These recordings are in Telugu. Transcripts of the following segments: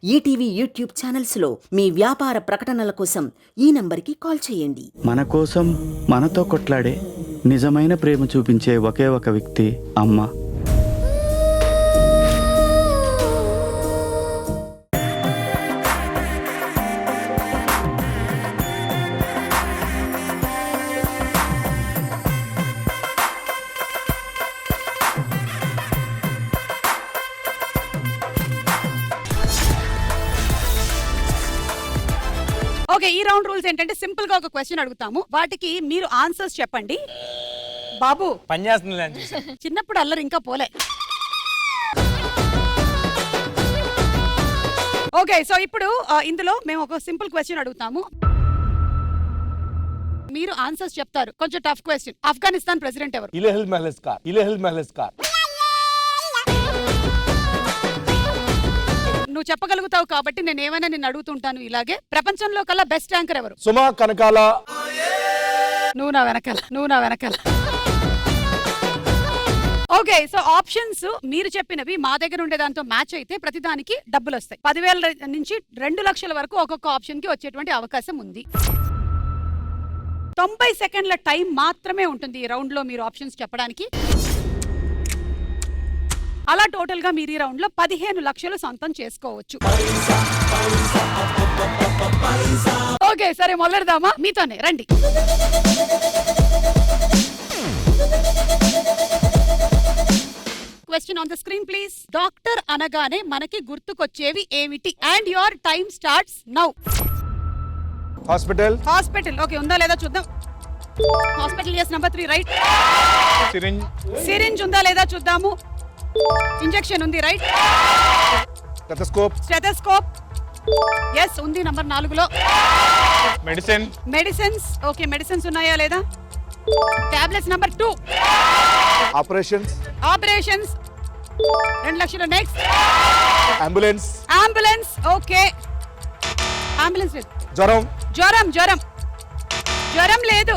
ఈటీవీ యూట్యూబ్ ఛానల్స్లో మీ వ్యాపార ప్రకటనల కోసం ఈ నంబర్కి కాల్ చేయండి. మన కోసం మనతో కొట్లాడే నిజమైన ప్రేమ చూపించే ఒకే ఒక వ్యక్తి అమ్మ. ఓకే, ఈ రౌండ్ రూల్స్ ఏంటంటే సింపుల్ గా ఒక క్వశ్చన్ అడుగుతాము, వాటికి మీరు ఆన్సర్స్ చెప్పండి. బాబు చిన్నప్పుడు అల్లరి ఇంకా పోలే. ఓకే, సో ఇప్పుడు ఇందులో మేము ఒక సింపుల్ క్వశ్చన్ అడుగుతాము, మీరు ఆన్సర్స్ చెప్తారు. కొంచెం టఫ్ క్వశ్చన్. ఆఫ్ఘనిస్తాన్ ప్రెసిడెంట్ ఎవరు? ఇలెహల్ మహలస్కార్. నువ్వు చెప్పగలుగుతావు కాబట్టి నేను ఏమైనా నిన్ను అడుగుతుంటాను ఇలాగే. ప్రపంచంలో కల్లా బెస్ట్ యాంకర్ ఎవరు? సుమా కనకాల. నువ్వు నా వెనకాల. ఓకే, సో ఆప్షన్స్ మీరు చెప్పినవి మా దగ్గర ఉండే దాంతో మ్యాచ్ అయితే ప్రతిదానికి డబ్బులు వస్తాయి. 10,000 నుంచి 2 లక్షల వరకు ఒక్కొక్క ఆప్షన్ కి వచ్చేటువంటి అవకాశం ఉంది. 90 సెకండ్ల టైం మాత్రమే ఉంటుంది ఈ రౌండ్ లో మీరు ఆప్షన్స్ చెప్పడానికి. అలా టోటల్ గా మీరు ఈ రౌండ్ లో 15 లక్షలు సొంతం చేసుకోవచ్చు. ఓకే, సరే మొదలెడదామా? మీతోనే రండి. Question on the screen please. Doctor అనగానే మనకి గుర్తుకొచ్చేవి ఏమిటి? And your time starts now. Hospital. Okay, ఉందా లేదా చూద్దాం. Hospital, yes, number 3 right. Syringe ఉందా లేదా చూద్దాము. ఇంజెక్షన్ ఉంది, రైట్. స్టెథోస్కోప్ yes ఉంది, నంబర్ 4 లో. మెడిసిన్స్ ఓకే, మెడిసిన్స్ ఉన్నాయా లేదా. Tablets number 2. ఆపరేషన్స్ 2 లక్షలు. Next ambulance okay. అంబులెన్స్ లేదు. జ్వరం లేదు.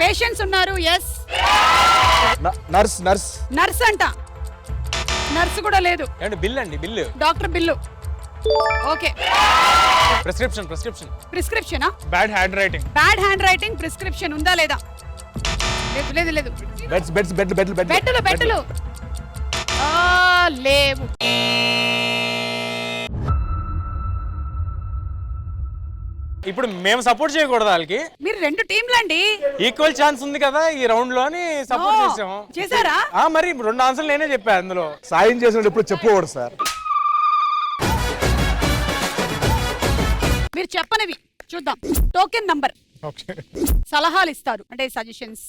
పేషెంట్స్ ఉన్నారు, ఎస్. నర్స్ అంట. నర్స్ కూడా లేదు. Bill. Doctor bill okay. Prescription bad hand writing. Prescription ఉందా లేదా. లేదు. బెడ్లు లేవు. ఇప్పుడు మేము సపోర్ట్ చేయకూడదు వాళ్ళకి. మీరు 2 టీంలండి, ఈక్వల్ ఛాన్స్ ఉంది కదా ఈ రౌండ్ లో అని సపోర్ట్ చేసాము. చేశారా? మరి 2 ఆన్సర్లు నేనే చెప్పా. అందులో సాయం చేసినప్పుడు ఎప్పుడు చెప్పకూడదు సార్. మీరు చెప్పనివి చూద్దాం. టోకెన్ నంబర్, సలహాలు ఇస్తారు అంటే suggestions.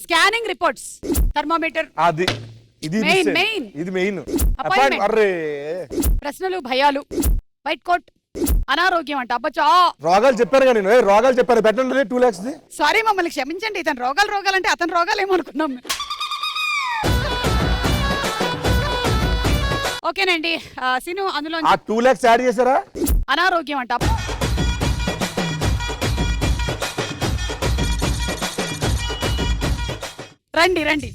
Scanning reports, thermometer. Main. ప్రశ్నలు, భయాలు, వైట్ కోట్, అనారోగ్యం అంట. అబ్బా, రోగాలు చెప్పాను కానీ రోగాలు చెప్పాను. పెట్టండి 2 lakhs. సారీ, మమ్మల్ని క్షమించండి. ఇతను రోగాలు అంటే అతను రోగాలు ఏమనుకున్నాం. ఓకేనండి సిను, అందులో 2 lakhs యాడ్ చేశారా? అనారోగ్యం అంట. రండి.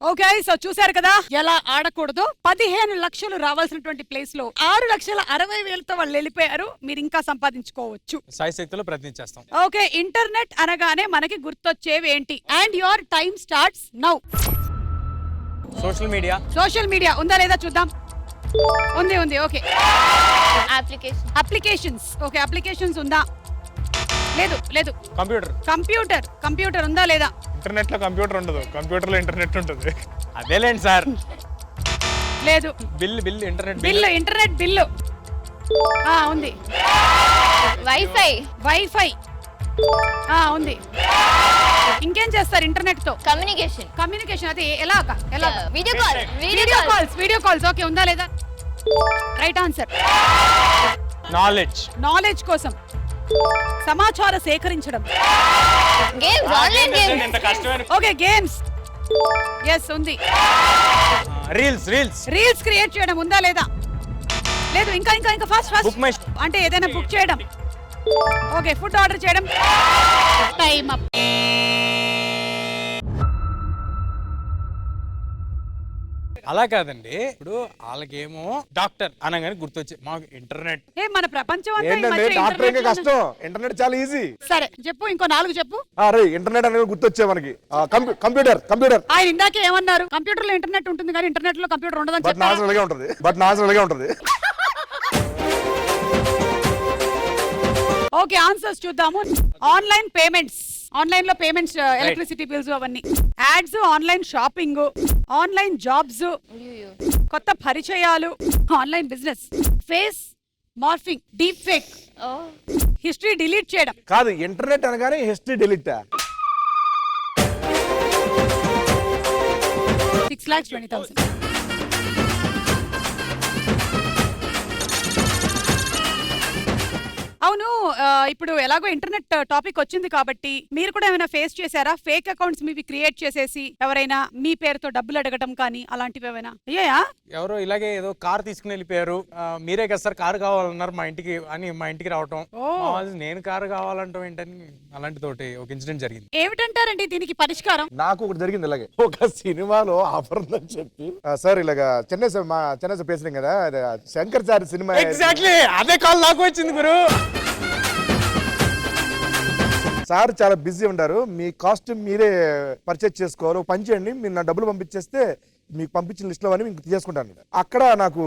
ఓకే, సో చూసారు కదా ఎలా ఆడకూడదు. 15 లక్షలు రావాల్సినటువంటి ప్లేస్ లో 6,60,000తో వాళ్ళు వెళ్ళిపోయారు. మీరు ఇంకా సంపాదించుకోవచ్చు. సాయశక్తిలో ప్రయత్నించేస్తాం. ఓకే, ఇంటర్నెట్ అనగానే మనకి గుర్తొచ్చేవి ఏంటి? And your time starts now. Social media ఉందా లేదా చూద్దాం. ఉంది ఓకే. Applications okay. అప్లికేషన్స్ ఉందా. లేదు. కంప్యూటర్ ఉందా లేదా. ఇంటర్నెట్ లో కంప్యూటర్ ఉండదు, కంప్యూటర్ లో ఇంటర్నెట్ ఉంటుంది. అదేలేండి సార్. లేదు. ఇంటర్నెట్ బిల్లు ఉంది. వైఫై ఉంది. ఇంకేం చేస్తారు ఇంటర్నెట్ తో? కమ్యూనికేషన్ అది ఎలాగా వీడియో కాల్స్ ఓకే. ఉందా లేదా. Right answer. నాలెడ్జ్ కోసం. సమాచారం సేకరించడం. ఓకే, గేమ్స్ ఎస్ ఉంది. రీల్స్ క్రియేట్ చేయడం ఉందా లేదా. లేదు. ఇంకా ఫాస్ట్ అంటే ఏదైనా బుక్ చేయడం. ఓకే, ఫుడ్ ఆర్డర్ చేయడం. Time up. అలా కాదండి, ఇప్పుడు వాళ్ళకేమో డాక్టర్ అనగానే గుర్తొచ్చి మాకు ఇంటర్నెట్. ఏ మన ప్రపంచం అంతా ఈ ఏంటంటే మధ్య డాక్టర్ ఇంకా ఇంటర్నెట్ కష్టం, ఇంటర్నెట్ చాలా ఈజీ. సరే చెప్పు, ఇంకో 4 చెప్పు. రే ఇంటర్నెట్ అనేది గుర్తొచ్చే మనకి. కంప్యూటర్ కంప్యూటర్ ఆయన ఇందాకే ఏమన్నారు, కంప్యూటర్ లో ఇంటర్నెట్ ఉంటుంది కానీ ఇంటర్నెట్ లో కంప్యూటర్ ఉండదని బట్ నాచురల్ గా ఉంటది, బట్ నాచురల్ గా ఉంటది. ఓకే, ఆన్సర్స్ చూద్దాము. ఆన్లైన్ పేమెంట్స్, ఆన్లైన్ లో పేమెంట్స్, ఎలక్ట్రిసిటీ బిల్స్ అవన్నీ. Ads, online shopping, online jobs, కొత్త పరిచయాలు, online business, face morphing, deep fake, history delete చేయడం. కాదు, ఇంటర్నెట్ అనగానే హిస్టరీ డిలీట్. 6,20,000. అవును, ఇప్పుడు ఎలాగో ఇంటర్నెట్ టాపిక్ వచ్చింది కాబట్టి మీరు కూడా ఏమైనా ఫేస్ చేశారా? ఫేక్ అకౌంట్స్ మీవి క్రియేట్ చేసేసి ఎవరైనా మీ పేరుతో డబ్బులు అడగటం కానీ అలాంటివి ఏమైనా అయ్యాయా? ఎవరో ఇలాగే ఏదో కార్ తీసుకుని వెళ్ళిపోయారు, మీరే కదా సార్ కారు కావాలన్నారు మా ఇంటికి అని, మా ఇంటికి రావటం, నేను కారు కావాలంటాం ఏంటని, అలాంటి తోటి ఒక ఇన్సిడెంట్ జరిగింది. ఏమిటంటారండి దీనికి పరిష్కారం? నాకు ఒకటి జరిగింది ఇలాగే. ఒక సినిమాలో ఆఫర్ ఉందని చెప్పి సార్ ఇలాగా చెన్నై పేసినాం కదా, శంకర్ సార్ సినిమా. ఎగ్జాక్ట్లీ అదే కాల్ నాకు వచ్చింది గురు. సార్ చాలా బిజీ ఉంటారు, మీ కాస్ట్యూమ్ మీరే పర్చేజ్ చేసుకోవాలి, పని చేయండి, మీరు నా డబ్బులు పంపించేస్తే మీకు పంపించిన లిస్ట్లో అని మీకు తీసుకుంటాను. అక్కడ నాకు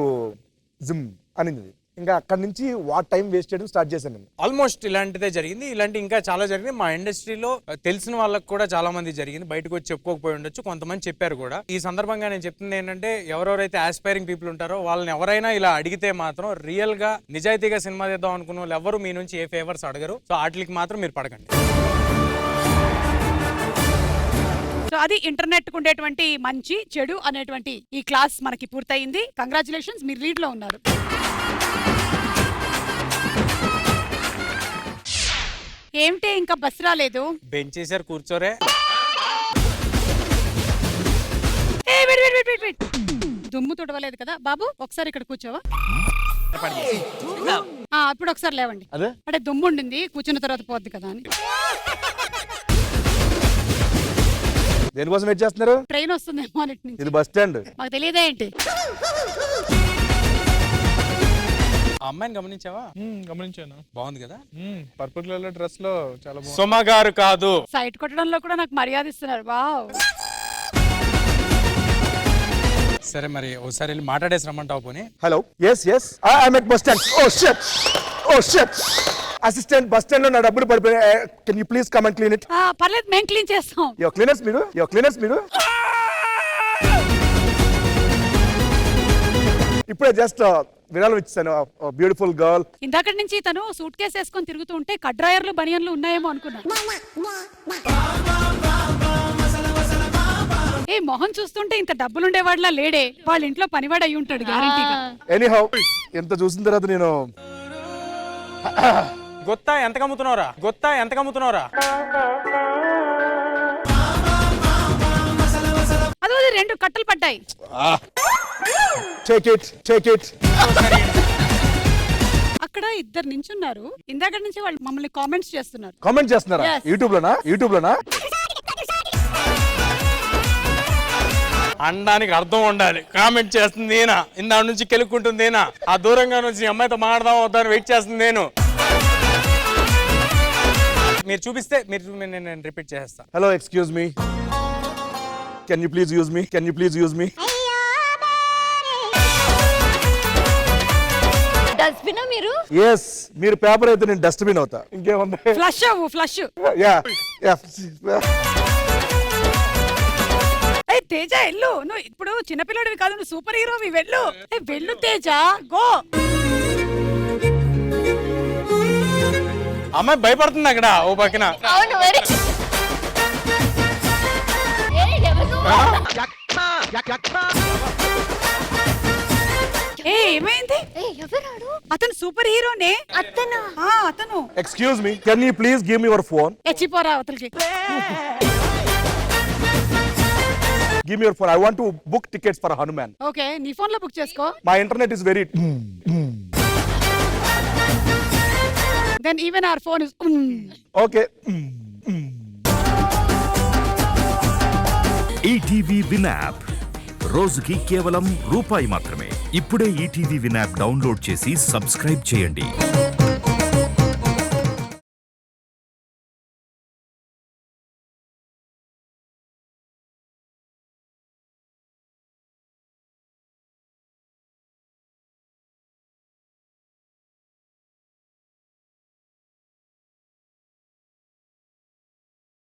జిమ్ అనింది. ఇంకా అక్కడ నుంచి టైం వేస్ట్ చేయడం స్టార్ట్ చేశాను నేను. ఆల్మోస్ట్ ఇలాంటిదే జరిగింది, ఇలాంటి ఇంకా చాలా జరిగింది మా ఇండస్ట్రీలో. తెలిసిన వాళ్ళకి కూడా చాలా మంది జరిగింది, బయటకు వచ్చి చెప్పుకోకపోయి ఉండొచ్చు, కొంతమంది చెప్పారు కూడా. ఈ సందర్భంగా నేను చెప్తుంది ఏంటంటే, ఎవరెవరైతే ఆస్పైరింగ్ పీపుల్ ఉంటారో వాళ్ళని ఎవరైనా ఇలా అడిగితే మాత్రం రియల్ గా నిజాయితీగా సినిమా చేద్దాం అనుకున్న వాళ్ళు ఎవరు మీ నుంచి ఏ ఫేవర్స్ అడగరు. సో వాటికి మాత్రం మీరు పడకండి. సో అది ఇంటర్నెట్ కు ఉండేటువంటి మంచి చెడు అనేటువంటి ఈ క్లాస్ మనకి పూర్తయింది. కంగ్రాచులేషన్స్, మీరు లీడ్ లో ఉన్నారు. ఏమిటి ఇంకా బస్ రాలేదు? బెంచ్ చేశారు, కూర్చోరే. దుమ్ము తుడవలేదు కదా బాబు, ఒకసారి ఇక్కడ కూర్చోవా. ఇప్పుడు ఒకసారి లేవండి. అంటే దుమ్ము ఉండింది, కూర్చున్న తర్వాత పోద్ది కదా అని. దేనికోసం వెయిట్ చేస్తున్నారు? ట్రైన్ వస్తుందేమో అన్నిటి నుంచి. ఇది బస్ స్టాండ్, మాకు తెలియదే ఏంటి. అమ్మాయిని గమనించావా? గమనించాను, బాగుంది కదా, పర్పుల్ కలర్ డ్రెస్ లో చాలా బాగుంది. సుమ గారు కాదు, సైట్ కొట్టడంలో కూడా నాకు మర్యాద ఇస్తున్నారు. వావ్. సరే మరి ఒకసారి వెళ్ళి మాట్లాడేసి రమ్మంటావు పోనీ. Hello, yes I at bus stand. Oh shit assistant, bus stand లో నా డబ్బులు పడిపోయాయి. Can you please come and clean it? పర్లేదు, మేము క్లీన్ చేస్తాం. యువర్ క్లీనర్స్ మీరు ఇప్పుడే జస్ట్ విరాళం ఇచ్చాను. Beautiful girl. ఇందాక నుంచి తను సూట్ కేసు వేసుకొని తిరుగుతూ ఉంటే కడ్రాయర్లు బనియన్లు ఉన్నాయేమో అనుకున్నా. ఏ మొహం చూస్తుంటే ఇంత డబ్బులుండేవాడిలా లేడే, వాళ్ళ ఇంట్లో పనివాడు అయి ఉంటాడు గ్యారంటీగా. ఎనీహౌ, ఎంత చూసిన తర్వాత నేను గొత్తా ఎంత కమ్ముతున్నావురా? అదో 2 కట్టలు పడ్డాయి. Take it. అక్కడ ఇద్దరు నించున్నారు, ఇందాక నుంచి వాళ్ళు మమ్మల్ని కామెంట్స్ చేస్తున్నారు. కామెంట్ చేస్తున్నారా? Yes. యూట్యూబ్ లోనా? అనడానికి అర్థం ఉండాలి. కామెంట్ చేస్తుంది నేనా, ఇందా నుంచి కెలుక్కుంటుంది నేనా, ఆ దూరంగా నుంచి అమ్మాయితో మాట్లాడదాం వద్దని వెయిట్ చేస్తుంది నేను. మీరు చూపిస్తే నేను రిపీట్ చేస్తా. Hello, excuse me, can you please use me? Dustbin మీరు? ఎస్, మీరు పేపర్ అయితే నేను డస్ట్బిన్ అవుతా. ఇంకేముంది? ఫ్లష్. యా. తేజ వెళ్ళు, నువ్వు ఇప్పుడు చిన్నపిల్లడివి కాదు, నువ్వు సూపర్ హీరోవి. వెళ్ళు తేజ, గో. అమ్మాయి భయపడుతుంది అక్కడ ఓ పక్కన. అవును మరి. ఏమైంది? ఎవరాడు? అతను సూపర్ హీరోనే. అతను. Excuse me, can you please give me your phone? ఎచ్చిపోరా అవతలకి. Give me your phone. I want to book tickets for Hanuman. Okay, నీ ఫోన్ లో బుక్ చేసుకో. My internet is very. Then even our phone is. Okay. ETV win app రోజుకి కేవలం రూపాయి మాత్రమే. ఇప్పుడే ఈటీవీ విన్ యాప్ డౌన్లోడ్ చేసి సబ్స్క్రైబ్ చేయండి.